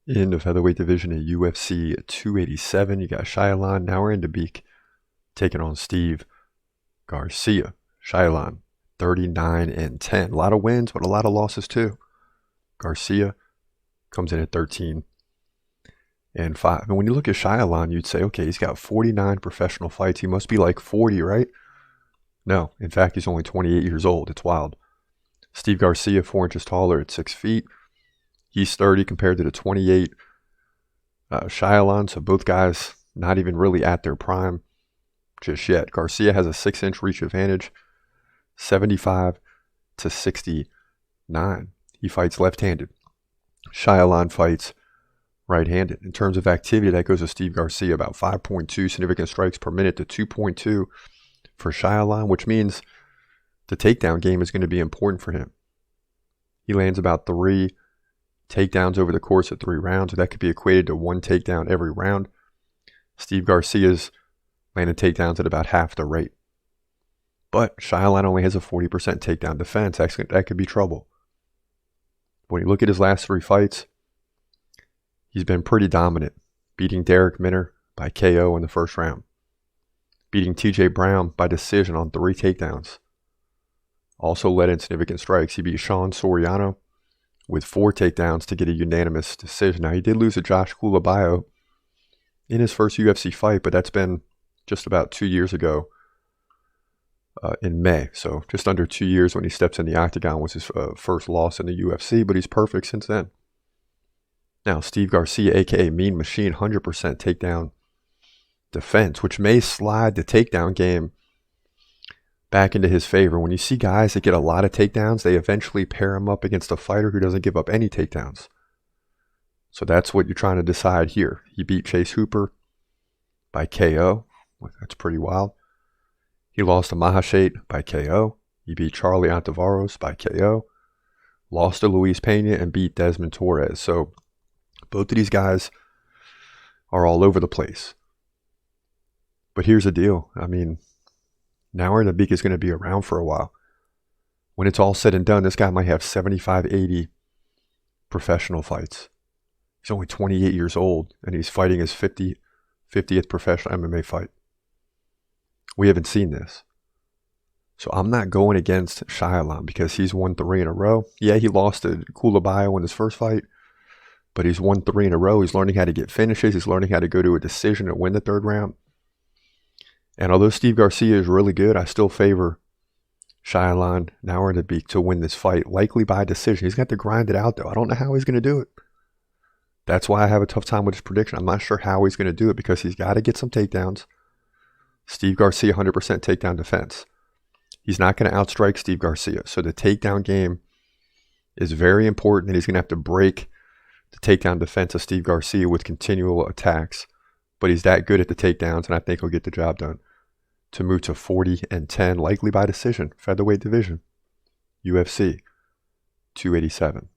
In the featherweight division at UFC 287, you got Shayilan Nuerdanbieke taking on Steve Garcia. Shayilan, 39-10. A lot of wins, but a lot of losses too. Garcia comes in at 13-5. And when you look at Shayilan, you'd say, okay, he's got 49 professional fights. He must be like 40, right? No, in fact, he's only 28 years old. It's wild. Steve Garcia, 4 inches taller at 6 feet. He's 30 compared to the 28 Shayilan, so both guys not even really at their prime just yet. Garcia has a 6-inch reach advantage, 75-69. He fights left-handed. Shayilan fights right-handed. In terms of activity, that goes to Steve Garcia, about 5.2 significant strikes per minute to 2.2 for Shayilan, which means the takedown game is going to be important for him. He lands about 3 takedowns over the course of 3 rounds. That could be equated to 1 takedown every round. Steve Garcia's landed takedowns at about half the rate. But Shayilan only has a 40% takedown defense. That could be trouble. When you look at his last 3 fights, he's been pretty dominant, beating Derek Minner by KO in the first round, beating TJ Brown by decision on 3 takedowns. Also led in significant strikes. He beat Sean Soriano with 4 takedowns to get a unanimous decision. Now, he did lose to Josh Kulabayo in his first UFC fight, but that's been just about 2 years ago in May. So just under 2 years when he steps in the octagon was his first loss in the UFC, but he's perfect since then. Now, Steve Garcia, a.k.a. Mean Machine, 100% takedown defense, which may slide the takedown game back into his favor. When you see guys that get a lot of takedowns, they eventually pair him up against a fighter who doesn't give up any takedowns. So that's what you're trying to decide here. He beat Chase Hooper by KO. That's pretty wild. He lost to Mahashet by KO. He beat Charlie Ontiveros by KO. Lost to Luis Pena and beat Desmond Torres. So both of these guys are all over the place. But here's the deal. I mean, Nuerdanbieke is going to be around for a while. When it's all said and done, this guy might have 75, 80 professional fights. He's only 28 years old, and he's fighting his 50th professional MMA fight. We haven't seen this. So I'm not going against Shayilan because he's won 3 in a row. Yeah, he lost to Kulabayo in his first fight, but he's won 3 in a row. He's learning how to get finishes. He's learning how to go to a decision and win the 3rd round. And although Steve Garcia is really good, I still favor Shayilan Nuerdanbieke to win this fight, likely by decision. He's got to grind it out, though. I don't know how he's going to do it. That's why I have a tough time with his prediction. I'm not sure how he's going to do it because he's got to get some takedowns. Steve Garcia, 100% takedown defense. He's not going to outstrike Steve Garcia. So the takedown game is very important, and he's going to have to break the takedown defense of Steve Garcia with continual attacks. But he's that good at the takedowns, and I think he'll get the job done to move to 40-10, likely by decision, featherweight division, UFC 287.